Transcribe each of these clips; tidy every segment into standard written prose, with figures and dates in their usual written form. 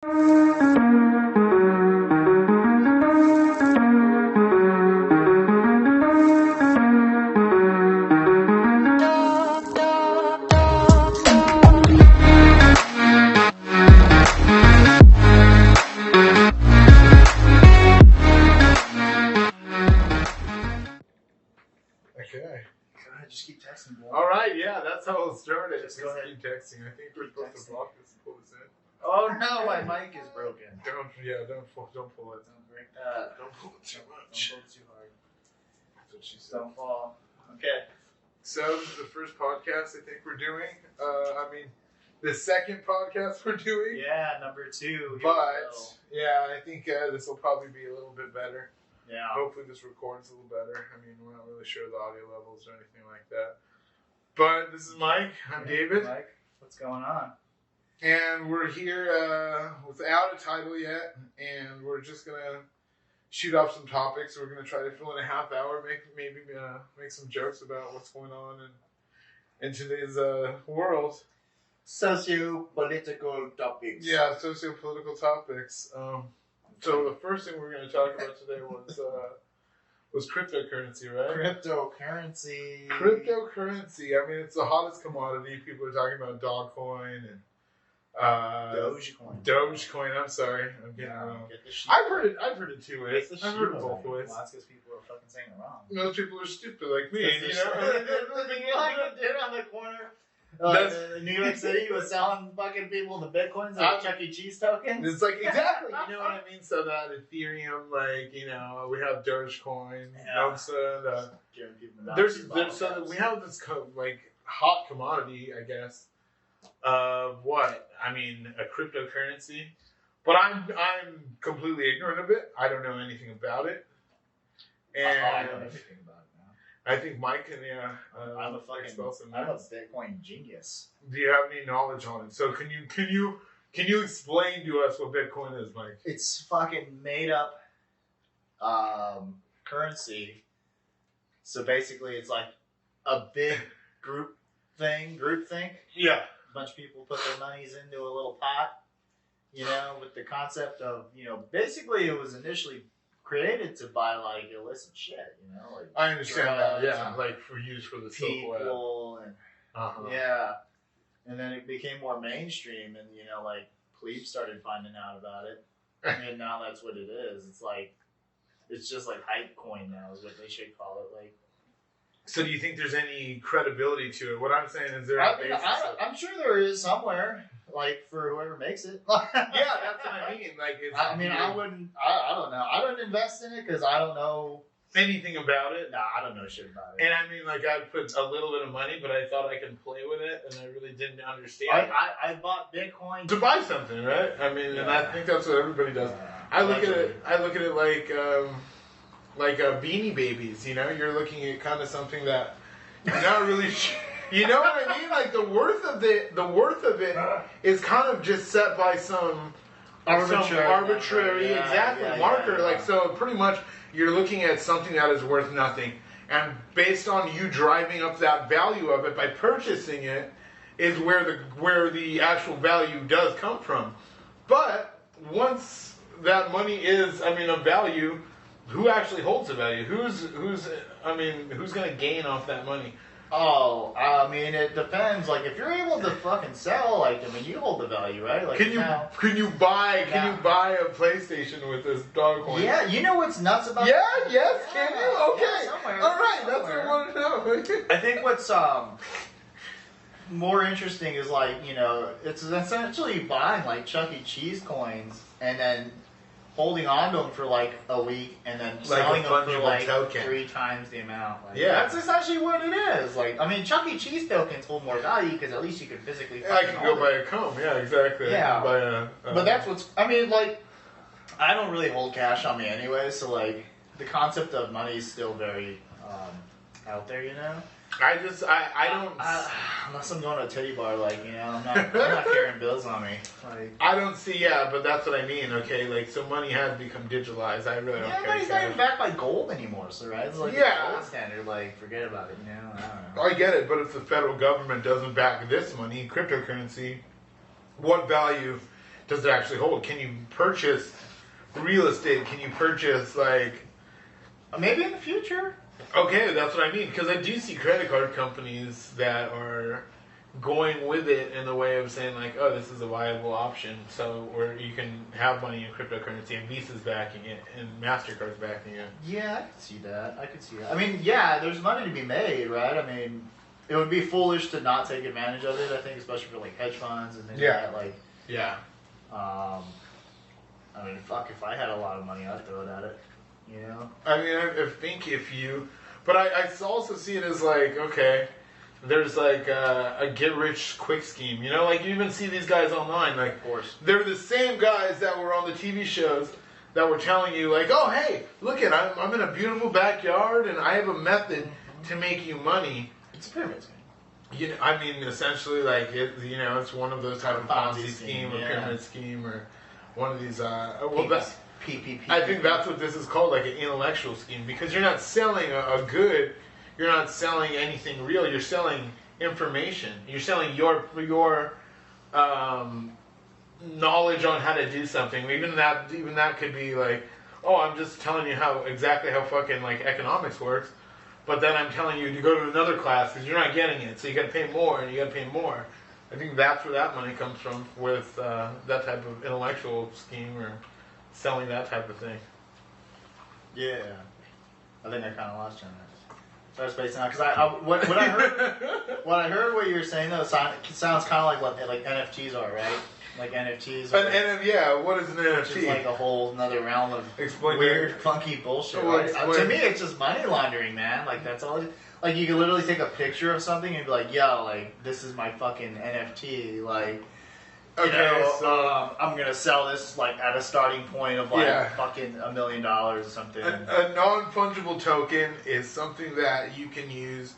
Okay. Just keep texting, boy. All right, yeah, that's how it'll start it. Just go ahead. Keep texting. I think we're supposed to block this and pull this in. Oh no, my mic is broken. Don't pull it. Don't break that. Don't pull it too Don't much. pull it too hard. That's what she said. Don't fall. Okay. So this is the first podcast I think we're doing. The second podcast we're doing. Yeah, number 2. Here we But go. yeah, I think this will probably be a little bit better. Yeah. Hopefully this records a little better. I mean, we're not really sure the audio levels or anything like that. But this is Mike. I'm David. Mike, what's going on? And we're here without a title yet. And we're just going to shoot off some topics. We're going to try to fill in a half hour, make some jokes about what's going on in today's world. Socio-political topics. Yeah, socio-political topics. So the first thing we're going to talk about today was cryptocurrency, right? Cryptocurrency. Cryptocurrency. I mean, it's the hottest commodity. People are talking about Dogecoin and Dogecoin. Dogecoin. I'm sorry, I'm getting Yeah, wrong. get the sheep. I've heard it two ways. Get the I've heard it sheep both away. ways. Well, that's because people are fucking saying it wrong. Most people are stupid like me, Like you the dude on the corner. In New York City was selling fucking people the bitcoins like Chuck E. Cheese tokens. It's like exactly, you know what I mean. So that Ethereum, we have Dogecoin, Yeah. Giving people we have this hot commodity, I guess. A cryptocurrency, but I'm completely ignorant of it. I don't know anything about it, and I know everything about it now. I think Mike can I'm a I'm Bitcoin genius. Do you have any knowledge on it? So can you explain to us what Bitcoin is, Mike? It's fucking made up currency. So basically, it's like a big group think. Yeah. A bunch of people put their monies into a little pot, with the concept of, basically it was initially created to buy like illicit shit, like I understand that. drugs Yeah, and like for use for the silk web. people and yeah, and then it became more mainstream, and like plebes started finding out about it, and now that's what it is. It's just like hype coin now is what they should call it. Like, so do you think there's any credibility to it? What I'm saying is there. I'm sure there is somewhere, like for whoever makes it. Yeah, that's what I mean. Like, I wouldn't. I don't know. I don't invest in it because I don't know anything about it. Nah, I don't know shit about it. And I mean, like, I put a little bit of money, but I thought I could play with it, and I really didn't understand. I bought Bitcoin to buy something, right? I mean, and I think that's what everybody does. I look at it like Beanie Babies. You're looking at kind of something that you're not really. You know what I mean? Like the worth of it is kind of just set by some arbitrary marker. So pretty much you're looking at something that is worth nothing, and based on you driving up that value of it by purchasing it, is where the actual value does come from. But once that money is, of value, who actually holds the value? Who's going to gain off that money? Oh, it depends. Like, if you're able to fucking sell, you hold the value, right? Like, can you buy a PlayStation with this Dogecoin? Yeah, you know what's nuts about can you? Okay. Yeah, somewhere. All right, that's what I want to know. I think what's more interesting is it's essentially buying like Chuck E. Cheese coins and then holding on to them for like a week and then selling them for like token. 3 times the amount. Yeah, that's essentially what it is. Chuck E. Cheese tokens hold more value because at least you can physically. I can go buy a comb. Yeah, exactly. Yeah, but that's what's. I don't really hold cash on me anyway, so the concept of money is still very out there, I don't. Unless I'm going to a titty bar, I'm not carrying bills on me. I don't see, but that's what I mean. Okay, so money has become digitalized. I really don't care. Money's not even backed by gold anymore, so right? It's the gold standard. Forget about it. I don't know. I get it, but if the federal government doesn't back this money, cryptocurrency, what value does it actually hold? Can you purchase real estate? Can you purchase, like... Maybe in the future. Okay, that's what I mean. Because I do see credit card companies that are going with it in the way of saying, like, oh, this is a viable option. So, where you can have money in cryptocurrency, and Visa's backing it, and MasterCard's backing it. Yeah, I could see that. I mean, yeah, there's money to be made, right? I mean, it would be foolish to not take advantage of it, I think, especially for, like, hedge funds and things like that. Like, yeah. I mean, fuck, if I had a lot of money, I'd throw it at it. You know? I mean, I think if you... But I also see it as like, okay, there's like a get-rich-quick scheme. You know, like you even see these guys online. Like, of course. They're the same guys that were on the TV shows that were telling you, like, oh, hey, look at I'm in a beautiful backyard and I have a method to make you money. It's a pyramid scheme. You know, I mean, essentially, like, it's one of those type of Ponzi scheme or pyramid scheme or one of these... PPP. I think that's what this is called, like an intellectual scheme, because you're not selling a good, you're not selling anything real, you're selling information. You're selling your knowledge on how to do something. Even that could be like, oh, I'm just telling you exactly how fucking like economics works, but then I'm telling you to go to another class because you're not getting it, so you got to pay more and you got to pay more. I think that's where that money comes from with that type of intellectual scheme or selling that type of thing. Yeah, I think I kind of lost you on that. So I was spacing out because what I heard what you were saying though sounds kind of like what like NFTs are, right? Like NFTs. What is an NFT? Which is like a whole another realm of weird, funky bullshit. Well, right? To me, it's just money laundering, man. Like that's all. Like you can literally take a picture of something and be like, "Yo, like this is my fucking NFT." Like. Okay, so I'm gonna sell this like at a starting point of like fucking $1 million or something. A non-fungible token is something that you can use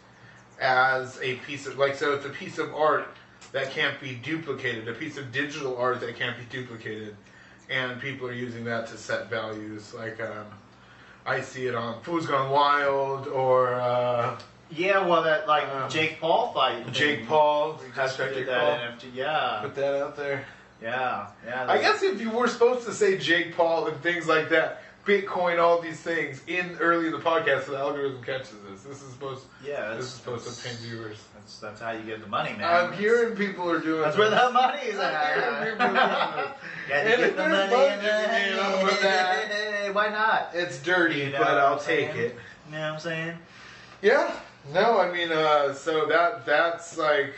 as a piece of so it's a piece of art that can't be duplicated, a piece of digital art that can't be duplicated, and people are using that to set values. Like I see it on Food's Gone Wild or. Yeah, well, that like Jake Paul fight. Jake Paul. Hashtag Jake Paul. NFT, yeah. Put that out there. Yeah. I guess if you were supposed to say Jake Paul and things like that, Bitcoin, all these things early in the podcast, so the algorithm catches this. This is supposed. Yeah. This is supposed to pay viewers. That's how you get the money, man. I'm hearing people are doing. That's where the money is at. Got to get the money. Why not? It's dirty, but I'll take it. You know what I'm saying? Yeah. No, I mean, so that's like,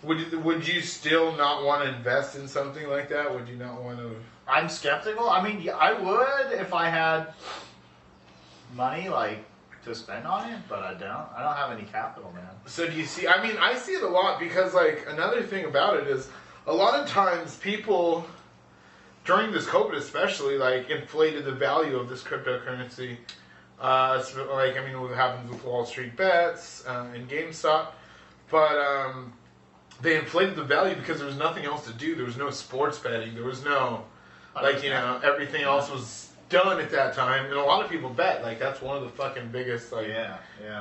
would you still not want to invest in something like that? Would you not want to? I'm skeptical. I mean, I would if I had money like to spend on it, but I don't. I don't have any capital, man. So do you see? I mean, I see it a lot because like another thing about it is a lot of times people during this COVID especially like inflated the value of this cryptocurrency. Like, I mean, what happens with Wall Street Bets and GameStop, but they inflated the value because there was nothing else to do. There was no sports betting. There was no, like, everything else was done at that time, and a lot of people bet. Like, that's one of the fucking biggest, like,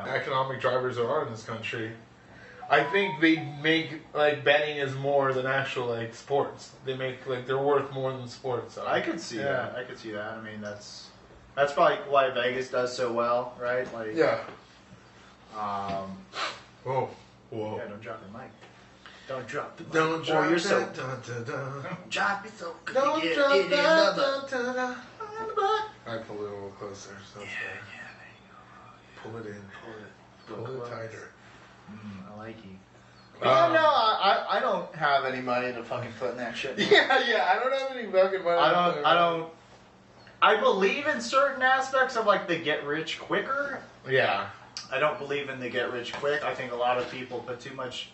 economic drivers there are in this country. I think they make, like, betting is more than actual, like, sports. They make, like, they're worth more than sports. So. I could see that. I could see that. I mean, that's probably why Vegas does so well, right? Like, yeah. Whoa. Yeah, don't drop the mic. Don't drop the mic. Don't drop you're that. so. Don't Drop it so good. drop Get that. it in the I pull it a little closer. So there you go. pull it in. Pull it tighter. I like you. I don't have any money to fucking put in that shit. Yeah. I don't have any fucking money. I don't. I believe in certain aspects of like the get rich quicker. Yeah. I don't believe in the get rich quick. I think a lot of people put too much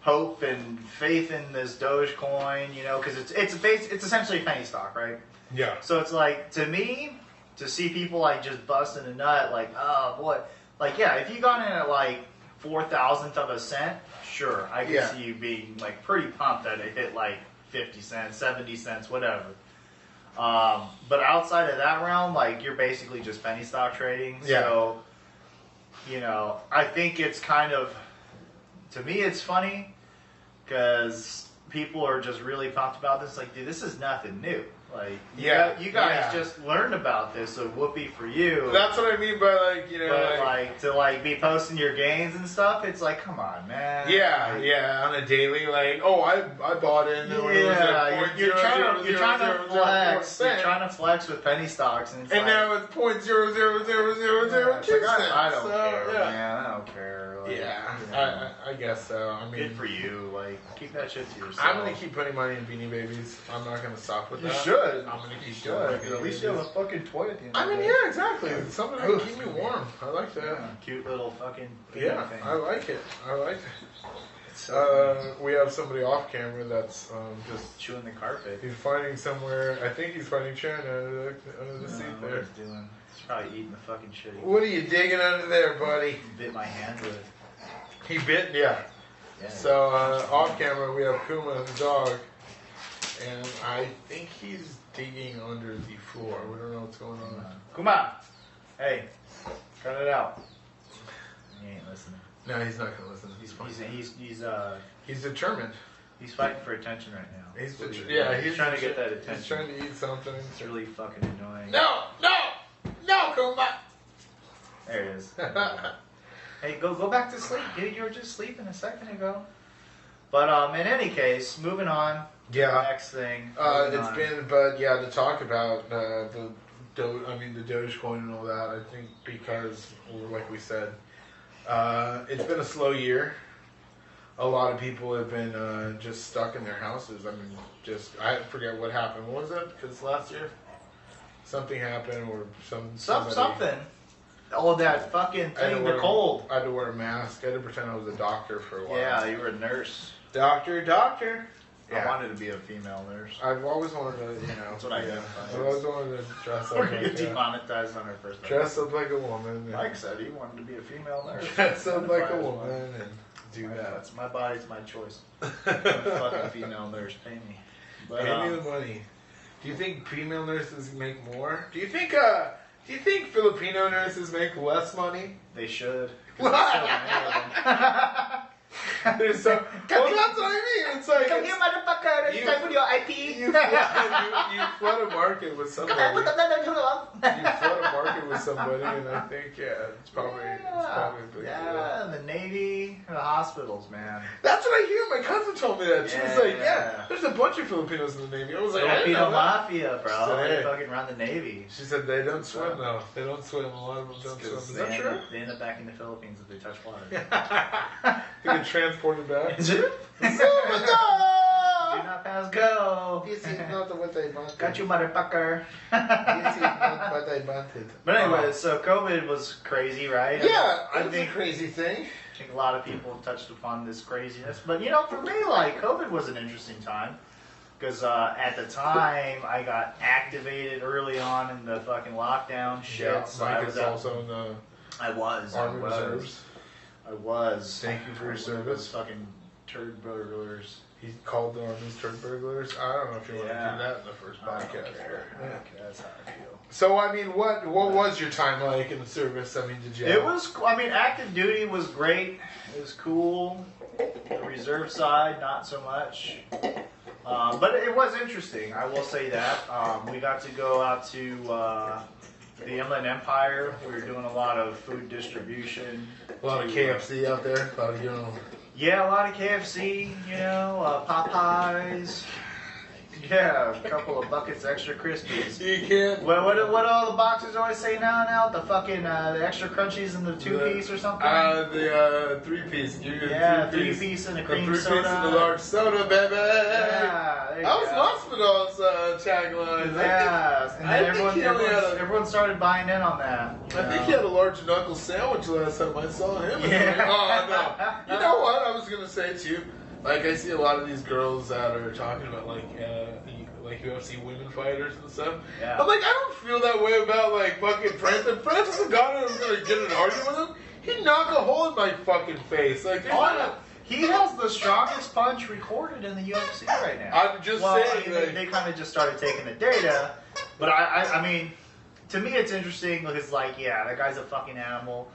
hope and faith in this Dogecoin, because it's essentially a penny stock, right? Yeah. So it's like, to me, to see people like just busting a nut, like, oh boy, like if you got in at like 4,000th of a cent, sure, I can see you being like pretty pumped that it hit like 50 cents, 70 cents, whatever. But outside of that realm, like you're basically just penny stock trading. Yeah. So, I think it's kind of, to me, it's funny because people are just really pumped about this. Like, dude, this is nothing new. Like, you guys just learned about this, so whoopee for you. That's what I mean by like, you know, but like to like be posting your gains and stuff. It's like, come on, man. Yeah, like, on a daily, like, oh, I bought in. You're trying to flex. You're trying to flex with penny stocks, and now it's .0000002 cents. I don't care, man. I don't care. Like, I guess so. I mean, good for you. Like, keep that shit to yourself. I'm gonna keep putting money in Beanie Babies. I'm not gonna stop with that. You should. I'm gonna keep doing it. At least you have a fucking toy at the end. I mean, yeah, exactly. It's something that can keep me warm. I like that. Cute little fucking thing. I like it. We have somebody off camera that's just chewing the carpet. He's finding somewhere. I think he's finding China under the seat there. He's doing. He's probably eating the fucking shit. What are you digging under there, buddy? He bit my hand with it. He bit? Yeah. So off camera we have Kuma, the dog, and I think he's digging under the floor. We don't know what's going on. Kuma, hey, cut it out. He ain't listening. No, he's not gonna listen. He's determined. He's fighting for attention right now. He's trying to get that attention. He's trying to eat something. It's really fucking annoying. No, Kuma. There it is. Hey, go back to sleep, dude. You were just sleeping a second ago. But in any case, moving on. Yeah. Next thing. To talk about the Dogecoin and all that. I think because, like we said, it's been a slow year. A lot of people have been just stuck in their houses. I mean, I forget what happened. What was it? Because last year something happened, or something. Oh, that fucking thing, the cold. I had to wear a mask. I had to pretend I was a doctor for a while. Yeah, you were a nurse. Doctor. Yeah. I wanted to be a female nurse. I've always wanted to, That's what I did. I've always wanted to dress up. We're going to get demonetized on our first. Dress up like a woman. Mike said he wanted to be a female nurse. Dress up like a woman and do that. That's my body, it's my choice. Fucking female nurse, pay me. Pay me the money. Do you think female nurses make more? Do you think Filipino nurses make less money? They should. There's so. Well, that's what I mean. It's like. Come here, motherfucker. It's time for your IP. You flood a market with somebody. You flood a market with somebody, and I think it's probably a big deal. The Navy, the hospitals, man. That's what I hear. My cousin told me that. She was like, there's a bunch of Filipinos in the Navy. I was like, Filipino mafia, bro. They fucking run the Navy. She said they don't swim though. They don't swim. A lot of them don't swim. Is that true? They end up back in the Philippines if they touch water. They get transported back. Is it? Do not pass go. This is not what I wanted. Got you, motherfucker. This is not what I wanted. But anyway, so COVID was crazy, right? Yeah, I think a crazy thing. I think a lot of people touched upon this craziness. But, for me, like, COVID was an interesting time. Because at the time, I got activated early on in the fucking lockdown shit. Yeah, so Mike is also in the Army Reserves. I was. Thank you for your service. Fucking turd burglars. He called the Army's turd burglars. I don't know if you want to do that in the first podcast. That's how I feel. So, I mean, what was your time like in the service? I mean, did you... active duty was great. It was cool. The reserve side, not so much. But it was interesting. I will say that. We got to go out to the Inland Empire. We were doing a lot of food distribution. A lot of KFC out there. Yeah, a lot of KFC, Popeyes. Yeah, a couple of buckets extra crispies. You can't. What all the boxers always say now? The fucking the extra crunchies and the 2-piece or something? The 3-piece. Yeah, 3-piece and a cream soda. 3-piece and a large soda, baby. Yeah, there you that was Masvidal's tagline. Yeah, and then everyone started buying in on that. I think he had a large knuckle sandwich last time I saw him. Yeah. Oh, no. You know what? I was going to say, too. Like, I see a lot of these girls that are talking about, like UFC women fighters and stuff. Yeah. But, like, I don't feel that way about, like, fucking Francis. If Francis Ngannou was going to get in an argument with him, he'd knock a hole in my fucking face. Like, he has the strongest punch recorded in the UFC right now. I'm just saying. They kind of just started taking the data. But, I mean, to me it's interesting because, like, that guy's a fucking animal.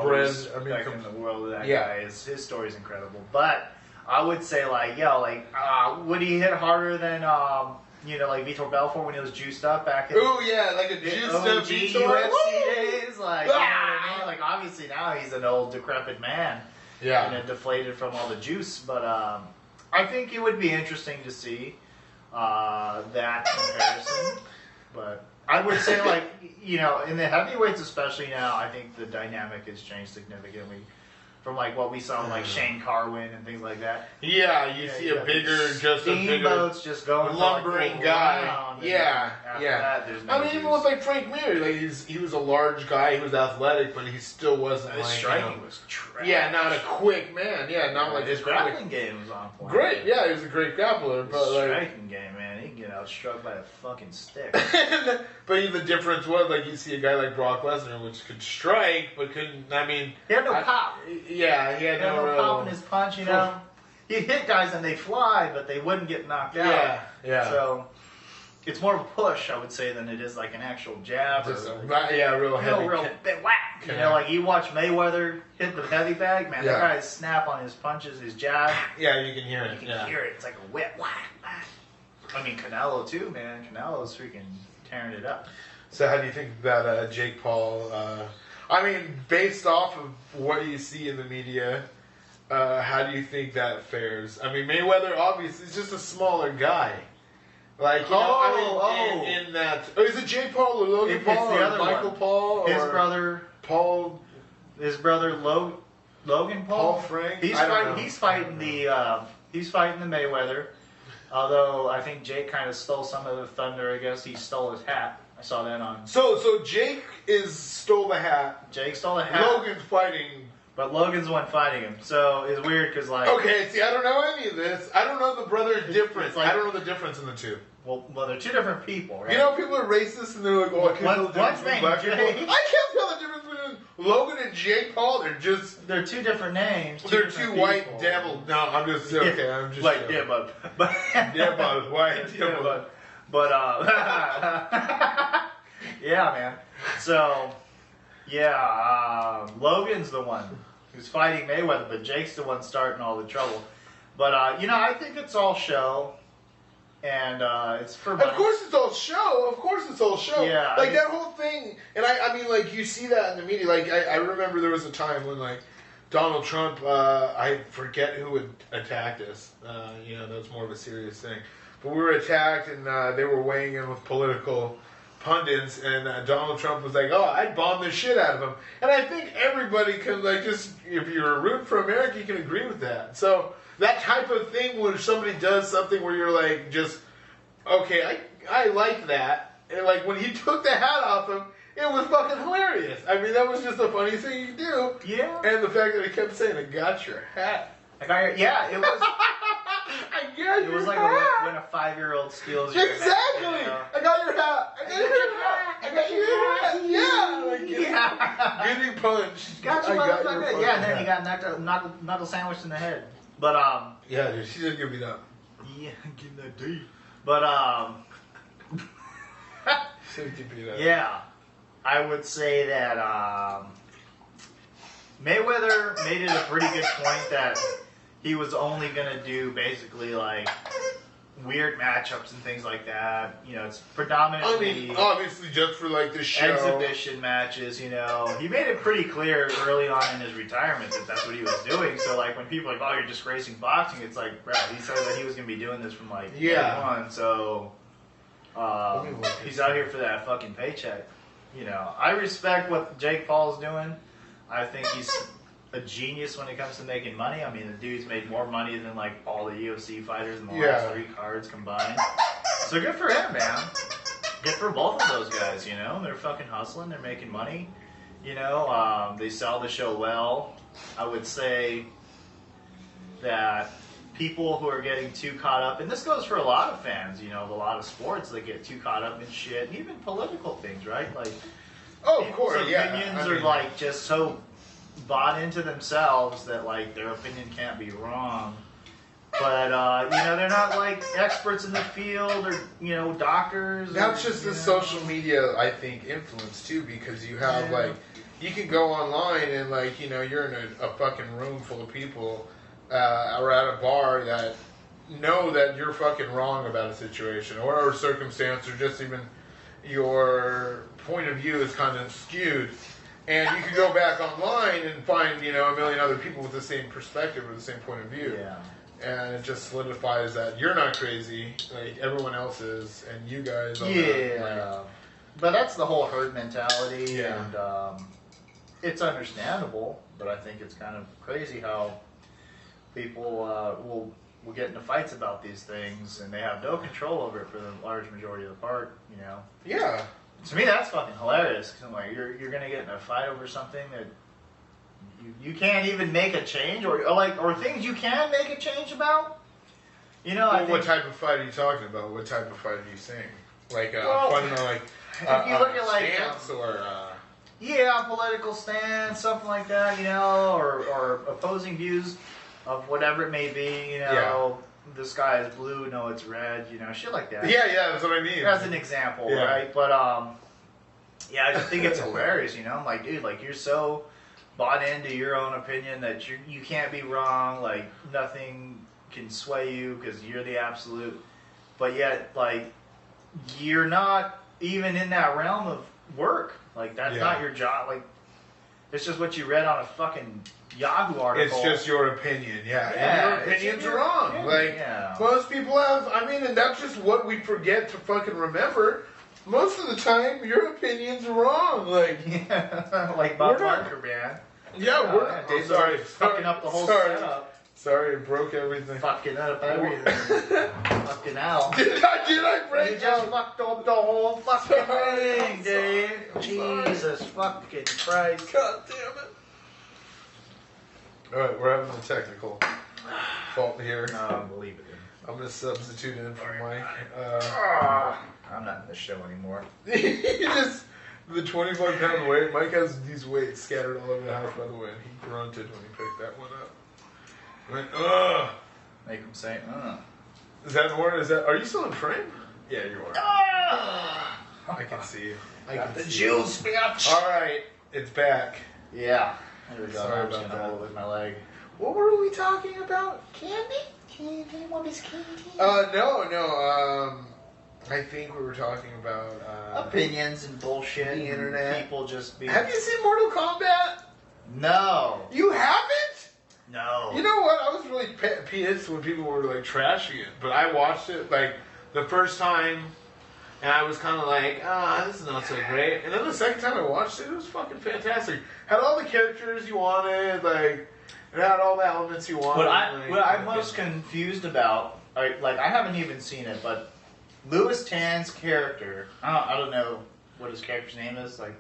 Bred, in the world of that guy. His story's incredible. But I would say like, would he hit harder than like Vitor Belfort when he was juiced up back in like a juiced up Vitor UFC days? Like, you know what I mean? Like, obviously now he's an old decrepit man. Yeah. Deflated from all the juice. But I think it would be interesting to see that comparison. But I would say, like, in the heavyweights especially now, I think the dynamic has changed significantly. From like what we saw, like Shane Carwin and things like that. Yeah, you see a bigger, steamboats just going lumbering guy. Yeah. That, I mean, even with like Frank Mir, like he was a large guy, he was athletic, but he still wasn't his striking was trash. Yeah, not a quick man. Yeah, not like his grappling game was on point. Great, yeah, he was a great grappler. His striking game, man, he can get outstruck by a fucking stick. But even the difference was, like, you see a guy like Brock Lesnar, which could strike, but couldn't. I mean, he had no pop. Yeah, he had no pop in his punch. He'd hit guys and they fly, but they wouldn't get knocked out. Yeah. So it's more of a push, I would say, than it is like an actual jab. Just real heavy. Real big whack. Like you watch Mayweather hit the heavy bag, man. That guy's snap on his punches, his jab. Yeah, you can hear it. You can hear it. It's like a whip. Whack. I mean, Canelo too, man. Canelo's freaking tearing it up. So how do you think that Jake Paul? I mean, based off of what you see in the media, how do you think that fares? I mean, Mayweather obviously is just a smaller guy. Like, in that, is it Jake Paul or Logan Paul or the other Michael Paul or his brother Paul? His brother Logan Paul. Paul Frank. He's fighting the Mayweather. Although I think Jake kind of stole some of the thunder. I guess he stole his hat. I saw that on. So Jake stole the hat. Jake stole the hat. Logan's fighting. But Logan's the one fighting him. So it's weird because like. Okay, see, I don't know any of this. I don't know the brother's difference. Like, I don't know the difference in the two. Well, they're two different people, right? You know, people are racist and they're like, "Oh, I can't tell the difference between black people." I can't tell the difference between Logan and Jake Paul. They're two different names. They're two white devils. No, I'm just okay. I'm just like but white devil. But yeah, man. So Logan's the one who's fighting Mayweather, but Jake's the one starting all the trouble. But I think it's all show. And it's for money. Of course it's all show. Yeah. Like that whole thing, and I mean, like, you see that in the media. Like, I remember there was a time when, like, Donald Trump, I forget who had attacked us. That's more of a serious thing. But we were attacked, and they were weighing in with political pundits, and Donald Trump was like, "Oh, I'd bomb the shit out of him." And I think everybody can, like, just, if you're rooting for America, you can agree with that. So that type of thing where somebody does something where you're like, just, okay, I like that. And like when he took the hat off him, it was fucking hilarious. I mean, that was just the funniest thing you could do. Yeah. And the fact that he kept saying, "I got your hat." I got your, yeah, it was. I got your hat. It was like when a 5-year-old steals your exactly. hat. I got your hat. I got your hat. I got your hat. Yeah. Like getting punched. Got you, motherfucker. Yeah, and then he got knocked a sandwich in the head. But yeah, dude, she didn't give me that. Yeah, give me that D. But yeah, I would say that Mayweather made it a pretty good point that he was only gonna do basically like weird matchups and things like that. It's predominantly. I mean, obviously, just for like the show. Exhibition matches. He made it pretty clear early on in his retirement that that's what he was doing. So, like, when people are like, "Oh, you're disgracing boxing," it's like, bro, he said that he was gonna be doing this from like day one. So, he's out here for that fucking paycheck. I respect what Jake Paul's doing. I think he's a genius when it comes to making money. I mean, the dude's made more money than like all the UFC fighters in the last 3 cards combined. So good for him, man. Good for both of those guys. They're fucking hustling. They're making money. They sell the show well. I would say that people who are getting too caught up, and this goes for a lot of fans, a lot of sports, they get too caught up in shit, and even political things, right? Like, of course, opinions are like just so bought into themselves that like their opinion can't be wrong. But they're not like experts in the field or doctors. That's just the social media, I think, influence too, because you have like you can go online and like you're in a fucking room full of people or at a bar that know that you're fucking wrong about a situation or circumstance or just even your point of view is kind of skewed. And you can go back online and find, a million other people with the same perspective or the same point of view. Yeah. And it just solidifies that you're not crazy, like everyone else is, and you guys are. Yeah. But that's the whole herd mentality, Yeah. and it's understandable, but I think it's kind of crazy how people will get into fights about these things, and they have no control over it for the large majority of the part, Yeah. To me, that's fucking hilarious, because I'm like, you're going to get in a fight over something that you can't even make a change, or things you can make a change about. What type of fight are you talking about? What type of fight are you saying? Like, if you look at like stance or political stance, something like that, or opposing views of whatever it may be, the sky is blue, no, it's red, shit like that. Yeah, that's what I mean. As an example, right? But I just think it's hilarious, I'm like, dude, like you're so bought into your own opinion that you can't be wrong, like nothing can sway you because you're the absolute, but yet like you're not even in that realm of work, like that's not your job, like it's just what you read on a fucking Yahoo article. It's just your opinion, and your opinion's wrong. Most people have, and that's just what we forget to fucking remember. Most of the time, your opinion's wrong. Like Bob Barker, man. Yeah, we're not. Dave's already fucking up the whole setup. Sorry, it broke everything. Fucking up everything. Fucking hell. Did I break? You just fucked up the whole fucking thing, Dave. Jesus fucking Christ. God damn it. Alright, we're having a technical fault here. No, believe it. I'm going to substitute in for Mike. I'm not in the show anymore. The 25-pound weight. Mike has these weights scattered all over the house, by the way, and he grunted when he picked that one up. I went, ugh. Make him say, ugh. Is that more? Are you still in frame? Yeah, you are. I can see you. I got the juice, bitch. Alright, it's back. Yeah. There we go. Sorry I'm just about gonna that. hold it with my leg. What were we talking about? Candy? Candy? What is candy? No. I think we were talking about opinions and bullshit. The internet. People just being. Have you seen Mortal Kombat? No. You haven't? No. You know what? I was really pissed when people were like trashing it, but I watched it like the first time, and I was kind of like, this is not so great. And then the second time I watched it, it was fucking fantastic. Had all the characters you wanted, like it had all the elements you wanted. What I'm most confused about, I haven't even seen it, but Louis Tan's character, I don't know what his character's name is, like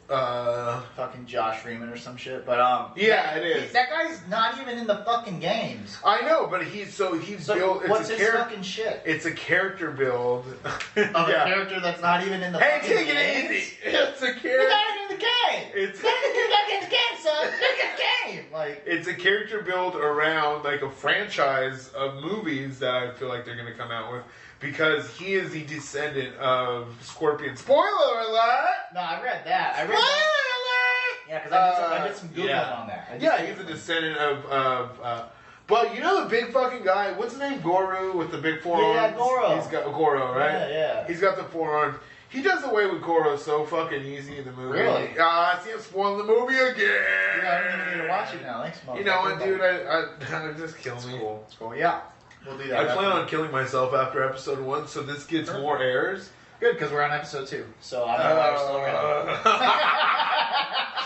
fucking Josh Freeman or some shit, but yeah, it is. That guy's not even in the fucking games. I know, but he's built. What's his fucking shit? It's a character build of a character that's not around the fucking take games? it easy. It's a character. You got it in the game. You got it in the game, son. Look at the game. Like it's a character build around like a franchise of movies that I feel like they're going to come out with. Because he is the descendant of Scorpion. Spoiler alert! No, I read that. Spoiler alert! Yeah, because I did some Googling on that. He's a descendant of but you know the big fucking guy, what's his name? Goro with the big forearms? Yeah, Goro. He's got Goro, right? Yeah. He's got the forearms. He does away with Goro so fucking easy in the movie. Really? I see him spoiling the movie again. Yeah, I don't even need to watch it now. Thanks, motherfucker. You know what, dude? I just kill me. Cool. It's cool. Yeah. We'll do that. I plan on killing myself after episode 1, so this gets more airs. Good, because we're on episode 2. So I don't know why we're still around.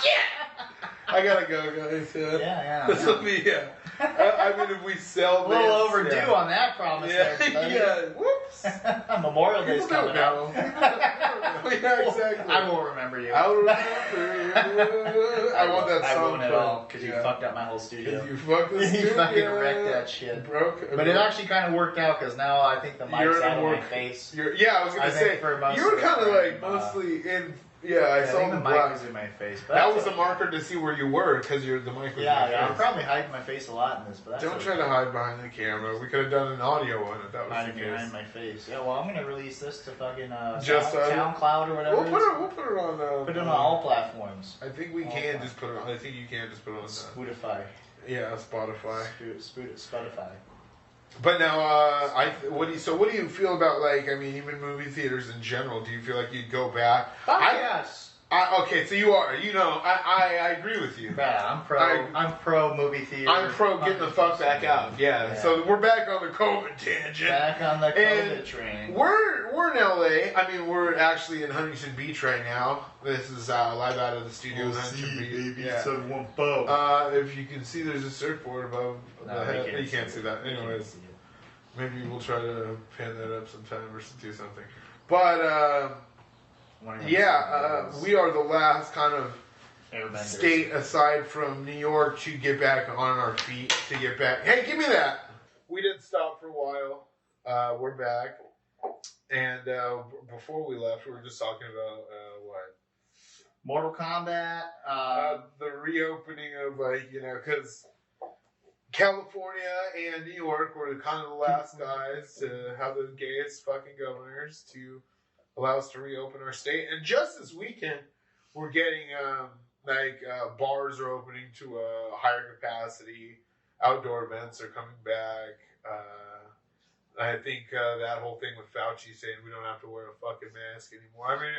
Yeah! I gotta go, guys. Yeah. This will be, I mean, if we sell a little overdue on that promise there. Yeah. Whoops. Memorial Day's coming out. Yeah, exactly. I will remember you. I will remember you. I want that song. I won't at all, because you fucked up my whole studio. You fucked the studio. You fucking wrecked that shit. But it actually kind of worked out, because now I think the mic's out of my face. I was going to say, you were kind of like mostly in... Yeah, I saw the mic was in my face. But that was a marker to see where you were, because the mic was in your face. I'm probably hiding my face a lot in this, but that's Don't try to hide behind the camera. We could have done an audio one if that was hiding the case. behind my face. Yeah, well, I'm going to release this to fucking SoundCloud or whatever. We'll put it on... put it on all platforms. I think we can just put it on... I think you can just put it on... Spotify. Yeah, Spotify. Spotify. But now, what do you feel about, like, I mean, even movie theaters in general? Do you feel like you'd go back? Yes. Okay, so you are. You know, I agree with you. Yeah, I'm pro movie theater. I'm pro getting the fuck back out. Yeah. So we're back on the COVID tangent. Back on the COVID train. We're in LA. I mean, we're actually in Huntington Beach right now. This is live out of the studio in Huntington Beach. Baby, yeah. If you can see, there's a surfboard above the head. You can't see that. Anyways, maybe we'll try to pan that up sometime or do something. But. We are the last kind of state aside from New York to get back on our feet, to get back. Hey, give me that. We did stop for a while. We're back. And before we left, we were just talking about what? Mortal Kombat. The reopening of, like, you know, because California and New York were kind of the last guys to have the gayest fucking governors to allow us to reopen our state. And just this weekend, we're getting, bars are opening to a higher capacity. Outdoor events are coming back. I think that whole thing with Fauci saying we don't have to wear a fucking mask anymore. I mean,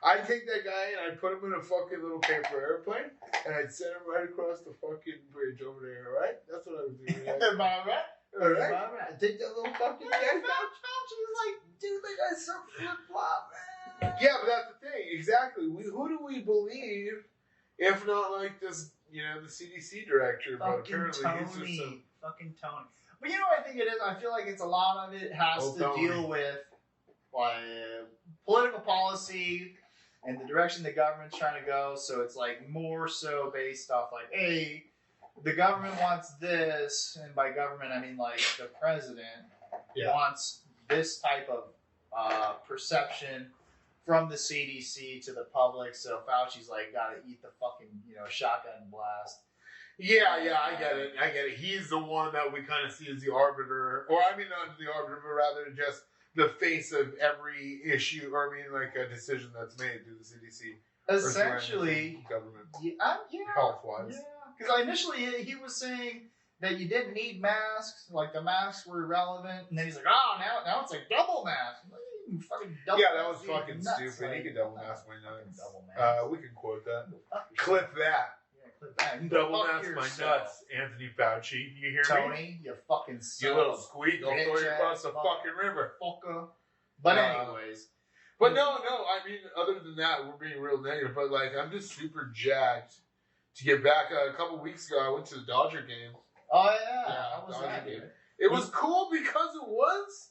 I take that guy and I put him in a fucking little paper airplane and I'd send him right across the fucking bridge over there, all right? That's what I was doing. All right. Take that little fucking guy. Fauci's like, dude, that guy's so flip-flop, man. Yeah, but that's the thing. Exactly. Who do we believe, if not like this, you know, the CDC director? But apparently he's just fucking Tony. But you know what I think it is? I feel like it's a lot of it has to deal with like political policy and the direction the government's trying to go. So it's like more so based off like, hey, the government wants this, and by government I mean like the president wants this type of perception from the CDC to the public. So Fauci's like, gotta eat the fucking, you know, shotgun blast. Yeah, I get it. He's the one that we kind of see as the arbiter, or I mean not the arbiter, but rather just the face of every issue, or I mean like a decision that's made through the CDC. Essentially, government, health-wise. Yeah, because initially he was saying that you didn't need masks, like the masks were irrelevant, and then he's like, oh, now it's like double mask. That was fucking stupid. He could double mask my nuts. We can quote that. Clip that. Double mask my nuts, Anthony Fauci. You hear Tony, me? Tony, you fucking son. You little squeak. I'll throw you across the fucking river. Fucker. But anyways. But no, I mean, other than that, we're being real negative. But, like, I'm just super jacked to get back. A couple weeks ago, I went to the Dodger game. Oh, yeah. How was that, dude? It was cool because it was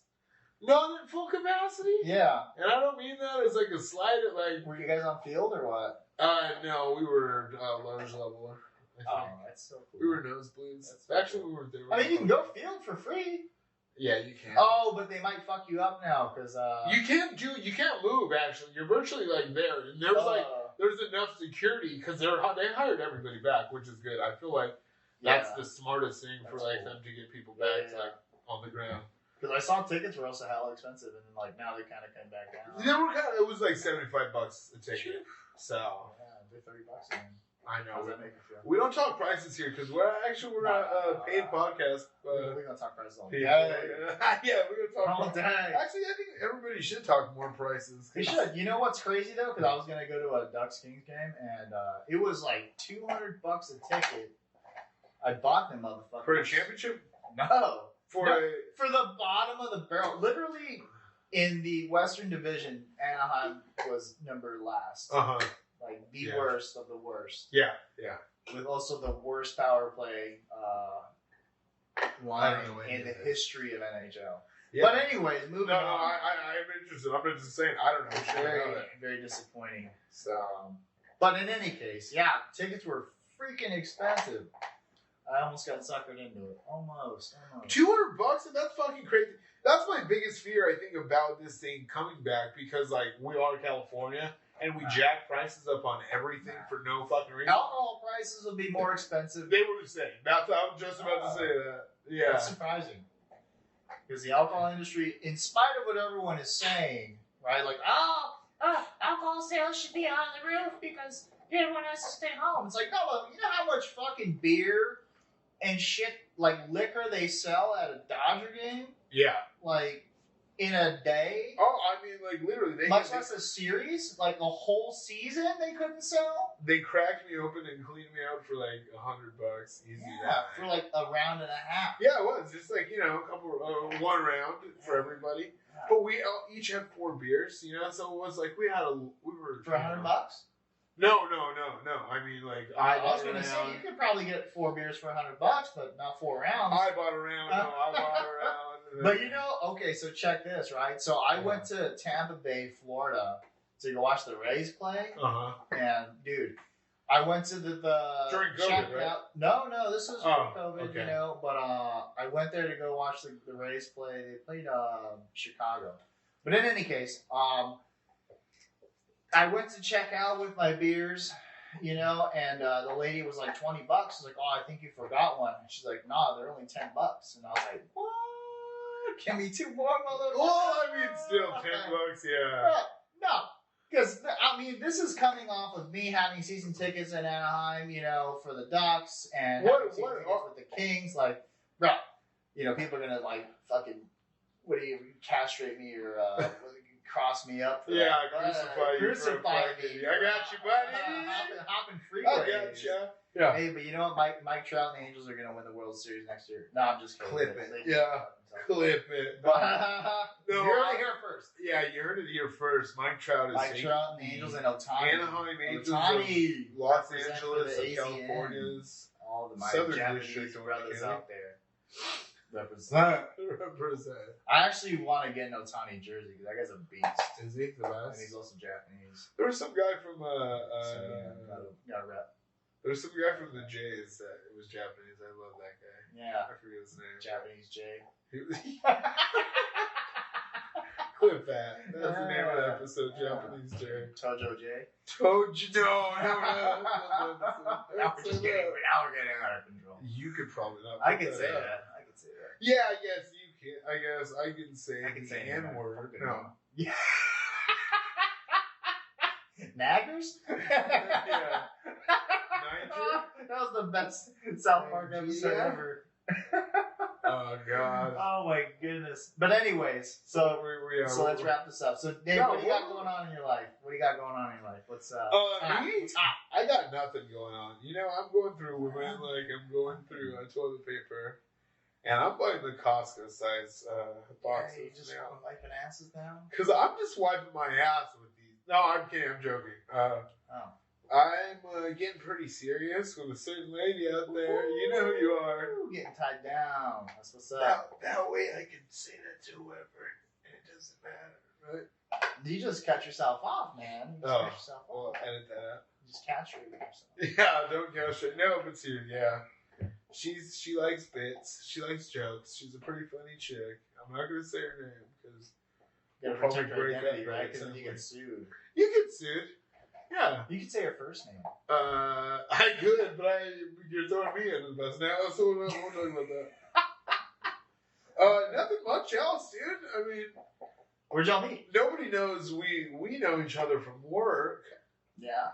not at full capacity. Yeah. And I don't mean that as, like, a slight at, like... Were you guys on field or what? No, we were lounge level. Oh, that's so cool. We were nosebleeds. Actually, we were there. I mean, you can go field for free. Yeah, you can. Oh, but they might fuck you up now because you can't move. Actually, you're virtually like there. And there's enough security because they hired everybody back, which is good. I feel like that's the smartest thing for like them to get people back to, like on the ground. Because I saw tickets were also hella expensive, and then like now they kind of came back down. They were it was like $75 a ticket. So they're $30 again. I know. How does that make you feel? We don't talk prices here because we're a paid podcast. We're gonna talk prices all day. Yeah, we're gonna talk all day. Actually, I think everybody should talk more prices. They should. You know what's crazy though? Because I was gonna go to a Ducks Kings game, and it was like $200 a ticket. I bought them motherfuckers for a championship. No, for the bottom of the barrel. Literally, in the Western Division, Anaheim was number last. Like the worst of the worst. Yeah. With also the worst power play line in the history of NHL. Yeah. But anyways, moving on. No, I'm interested. I'm just saying, I don't know. Very disappointing. So, but in any case, tickets were freaking expensive. I almost got suckered into it. Almost. $200? That's fucking crazy. That's my biggest fear, I think, about this thing coming back because, like, we are California. And we jack prices up on everything for no fucking reason. Alcohol prices will be more expensive. They were the same. I was just about to say that. Yeah. That's surprising. Because the alcohol industry, in spite of what everyone is saying, right? Like, alcohol sales should be on the roof because everyone has to stay home. It's like, no, you know how much fucking beer and shit like liquor they sell at a Dodger game. Yeah. Like in a day. Oh, I mean, like literally, much less a series, like a whole season they couldn't sell. They cracked me open and cleaned me out for like $100 easy. Yeah, for like a round and a half. Yeah, it was just like a couple, one round for everybody. Yeah. But we each had 4 beers, so it was like we were for $100. No. I mean, like I was going to say you could probably get 4 beers for $100, but not 4 rounds. I bought a round. I bought a round. But okay, so check this, right? So I went to Tampa Bay, Florida, to go watch the Rays play. And dude, I went to the during COVID, right? No, this was during COVID, okay. But I went there to go watch the Rays play. They played Chicago. But in any case, I went to check out with my beers, and the lady was like $20. I was like, oh, I think you forgot one. And she's like, nah, they're only $10. And I was like, what? Give me 2 more, motherfucker. Well, I mean, still $10, yeah. No, because this is coming off of me having season tickets in Anaheim, for the Ducks and having season tickets with the Kings. Like, bro, people are gonna like fucking, what do you castrate me or cross me up? For that. Crucify me. I got you, buddy. Hopping freeways. I got you. Yeah. Hey, but you know what? Mike Trout and the Angels are gonna win the World Series next year. No, I'm just kidding. Clip it. Yeah. Clip it. No, you heard it here first. Yeah, you heard it here first. Mike Trout and the Angels and Ohtani. Anaheim Angels, Los Angeles, California's, all the Japanese brothers out there. Represent. I actually want to get an Ohtani jersey because that guy's a beast. Is he the best? And he's also Japanese. There was some guy from got a rep. There's some guy from the Jays that was Japanese. I love that guy. Yeah. I forget his name. Japanese Jay. Clip that. That's the name of the episode, Japanese Jay. Tojo Jay. No. Now we're getting out of control. You could probably not. I could say that. Yeah, I guess you can. I guess I can say the N-word. No. Yeah. Naggers? Yeah. That was the best South Park episode ever. Oh God! Oh my goodness! But anyways, so let's wrap this up. So Dave, what do you got going on in your life? What's me? I got nothing going on. I'm going through women. I'm going through toilet paper, and I'm buying the Costco size boxes. You just wiping asses now? Because I'm just wiping my ass with these. No, I'm kidding. I'm joking. I'm getting pretty serious with a certain lady out there. You know who you are. Getting tied down. That's what's up. That way I can say that to whoever, and it doesn't matter, right? You just cut yourself off, man. Cut yourself off. Well, edit that out. Just castrate yourself. Yeah, don't castrate. No, but seriously, yeah. She likes bits. She likes jokes. She's a pretty funny chick. I'm not going to say her name because we'll probably break identity, right? Because then you get sued. You get sued. Yeah. You could say her first name. I could, but you're throwing me under the bus now, so we'll talk about that. Nothing much else, dude. I mean, where'd y'all meet? Nobody knows we know each other from work. Yeah.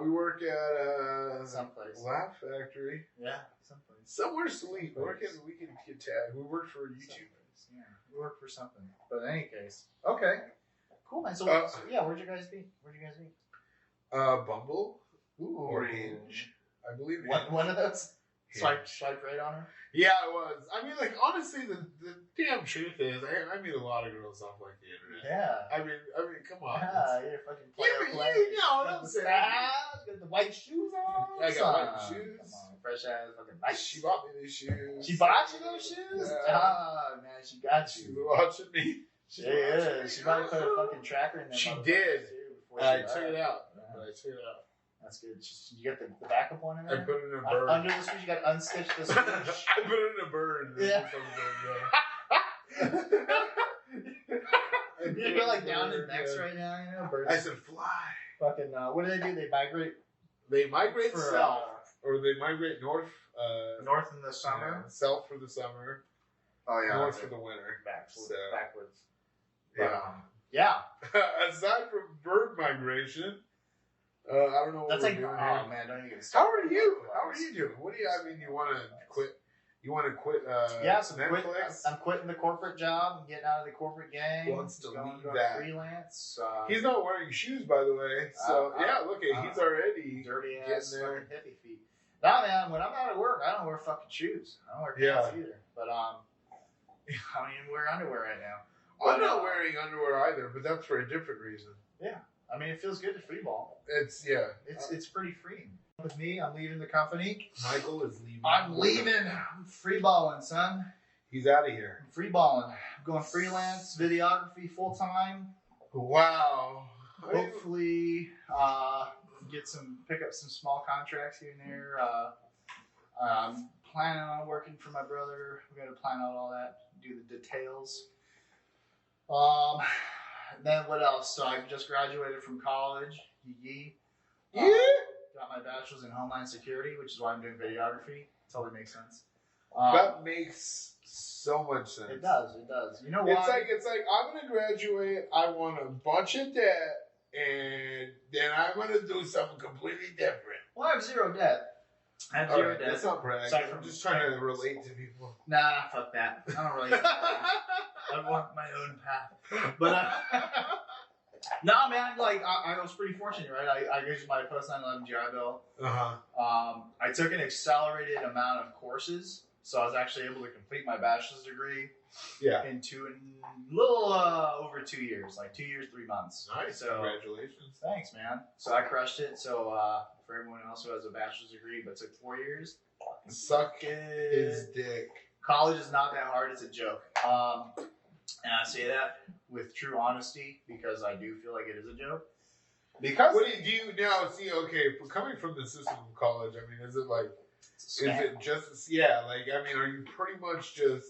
We work at someplace. Laugh Factory. Yeah, someplace. Somewhere sweet. We can get tagged. We worked for YouTube. Yeah, we worked for something. But in any case, okay, cool, man. So yeah, where'd you guys meet? Bumble or Hinge. I believe one of those. Swipe right on her. Yeah, it was. I mean, honestly, the damn truth is, I meet a lot of girls off the internet. Yeah. I mean, come on. Yeah, you're fucking player. You know what I'm saying? Got the white shoes on. I got white shoes. Come on, fresh ass, fucking nice. She bought me these shoes. She bought you those shoes? Yeah. Oh man, she got you. She's watching me. She is. She probably put a fucking tracker in there. She did. I took it out. That's good. You got the backup one in there? I put it in a bird. Under the switch, you got to unstitch the switch. I put it in a bird. Yeah. You're like down in necks right now, birds. I said fly. Fucking, what do? They migrate? They migrate south. Or they migrate north. North in the summer? South for the summer. Oh, yeah. North for the winter. Backwards. Yeah. Yeah. Aside from bird migration, I don't know what That's we're like, doing oh here. man, don't even get me started. How are you doing? What do you, I mean, you want to quit? You want to quit so Netflix? I'm quitting the corporate job. I'm getting out of the corporate game. Wants to going leave to that. Freelance. He's not wearing shoes, by the way. So, look, he's already dirty getting ass there. fucking hippie feet. Nah, man, when I'm out at work, I don't wear fucking shoes. I don't wear pants either. But, I don't even wear underwear right now. I'm not wearing underwear either, but that's for a different reason. Yeah. I mean, it feels good to freeball. It's pretty freeing. With me, I'm leaving the company. Michael is leaving. I'm leaving. I'm freeballing, son. He's out of here. I'm freeballing. I'm going freelance, videography, full time. Wow. Hopefully, pick up some small contracts here and there. I'm planning on working for my brother. We got to plan out all that, do the details. Then what else? So I just graduated from college. Got my bachelor's in Homeland Security, which is why I'm doing videography. Totally makes sense. That makes so much sense. It does. You know why? It's like I'm gonna graduate. I want a bunch of debt, and then I'm gonna do something completely different. Well, I have zero debt. Debt. That's not bragging. I'm just trying to relate to people. Nah, fuck that. I don't relate to that. I want my own path. But no, man, like I was pretty fortunate, right? I used my post 9/11 GI Bill. I took an accelerated amount of courses, so I was actually able to complete my bachelor's degree. In a little over 2 years, like 2 years, 3 months. Nice. So, congratulations. Thanks, man. So I crushed it. So for everyone else who has a bachelor's degree but took 4 years, suck his dick. College is not that hard. It's a joke. And I say that with true honesty because I do feel like it is a joke. Because what do you now see? Okay, coming from the system of college, I mean, is it like, is it just like? I mean, are you pretty much just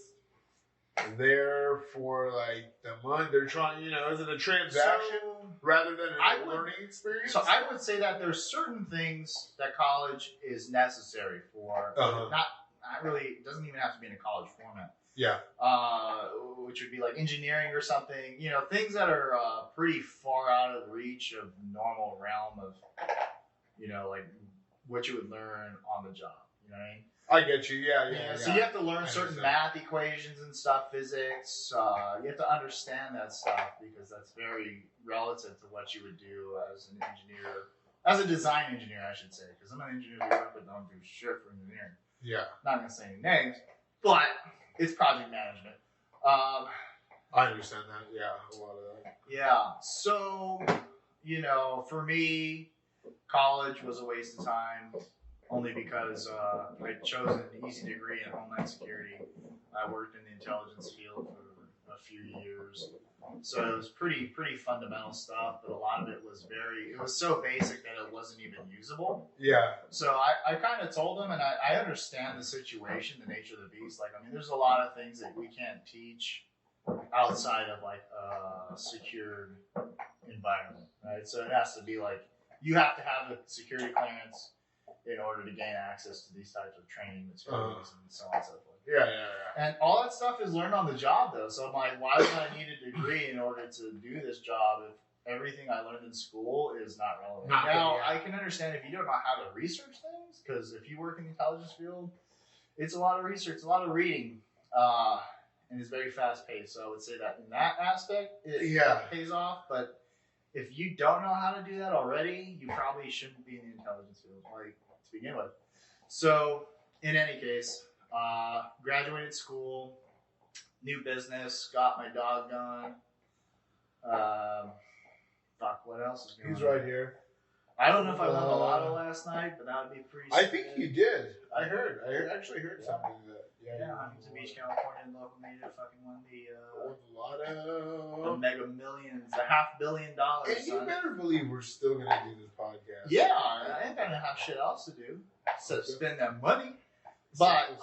there for like the money? They're trying, is it a transaction rather than a learning experience? So I would say that there's certain things that college is necessary for. Not really. It doesn't even have to be in a college format. Yeah. Which would be like engineering or something, things that are pretty far out of the reach of the normal realm of, like what you would learn on the job. You know what I mean? I get you. Yeah. So you have to learn certain math equations and stuff, physics. You have to understand that stuff because that's very relative to what you would do as an engineer, as a design engineer, I should say, because some of the engineers we work with don't do shit for engineering. Yeah. Not gonna say any names, but it's project management. I understand that. Yeah, a lot of that. Yeah. So, for me, college was a waste of time only because I chose an easy degree in Homeland Security. I worked in the intelligence field for a few years. So it was pretty fundamental stuff, but a lot of it was it was so basic that it wasn't even usable. Yeah. So I kind of told them, and I understand the situation, the nature of the beast. Like, I mean, there's a lot of things that we can't teach outside of like a secured environment, right? So it has to be like, you have to have the security clearance in order to gain access to these types of training materials and so on and so forth. Yeah. And all that stuff is learned on the job, though. So I'm like, why would I need a degree in order to do this job if everything I learned in school is not relevant? I can understand if you don't know how to research things, because if you work in the intelligence field, it's a lot of research, a lot of reading, and it's very fast-paced. So I would say that in that aspect, it pays off. But if you don't know how to do that already, you probably shouldn't be in the intelligence field, like, to begin with. So in any case, graduated school, new business, got my dog done. What else is going on? He's right here. I don't know if I won the lotto last night, but that would be pretty I think you did. I actually heard something that. Yeah, Huntington Beach, California, local media fucking won the lotto. The Mega Millions, the $500 million. And you better believe we're still gonna do this podcast. Yeah, I ain't gonna have shit else to do except spend that money. But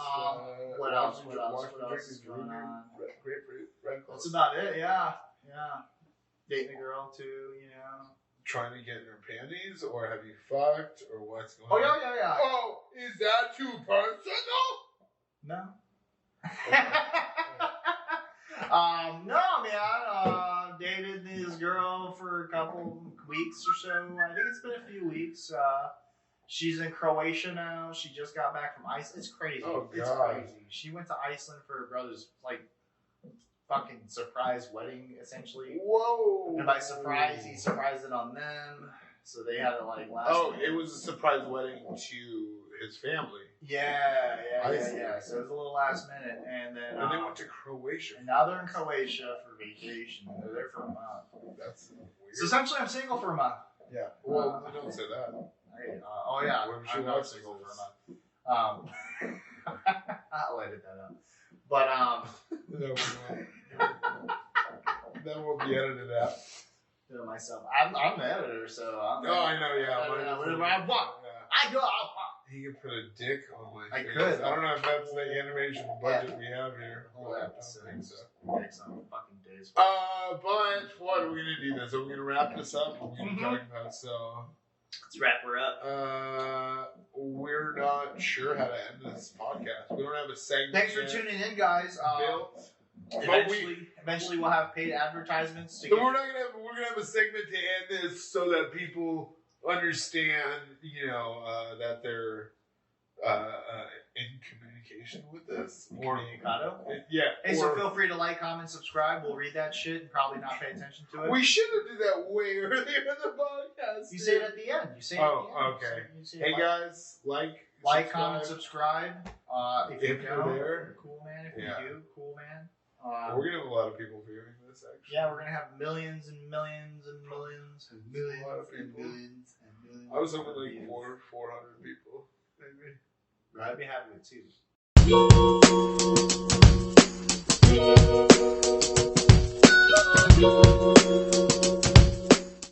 what else? What else is going on? Grapefruit, red clothes. That's about it. Yeah. Dating a girl too, Trying to get in her panties, or have you fucked, or what's going on? Yeah. Oh, is that too personal? No. No, man. dated this girl for a couple weeks or so. I think it's been a few weeks. She's in Croatia now. She just got back from Iceland. It's crazy. Oh, it's God. crazy. She went to Iceland for her brother's like fucking surprise wedding, essentially. Whoa! And by surprise, he surprised it on them. So they had it like last. Oh, minute. it was a surprise wedding to his family. Yeah. So it was a little last minute, and then And they went to Croatia. And now they're in Croatia for vacation. They're there for a month. That's weird. So essentially, I'm single for a month. Yeah. Well, don't say that. Oh yeah, I'm not single for a month. I'll edit that out. But No, we won't. That won't be edited out. Do it myself. I'm the editor, so I'm. Oh, I know. Yeah. Whatever I want. I do. He could put a dick on my face. I could. I don't know if that's the animation budget we have here. Whole episode. I don't think so. Takes some fucking days. But what are we gonna do this? Are we gonna wrap this up? What are we gonna talk about? So let's wrap her up. We're not sure how to end this podcast. We don't have a segment. Thanks for tuning in, guys. Built. Eventually, we'll have paid advertisements. We're gonna have a segment to end this so that people understand, that they're in communication with this. Communicado. Yeah. Hey, so feel free to like, comment, subscribe. We'll read that shit and probably not pay attention to it. We should have did that way earlier in the podcast. You say it at the end. Okay. Hey guys, like, comment, subscribe. If you're there, cool man. If Yeah. you do, cool man. we're gonna have a lot of people viewing this. Actually, yeah, we're gonna have millions and millions and millions and millions a lot of people. and millions and millions. I was hoping like 400 people, maybe. I'd be happy with 2.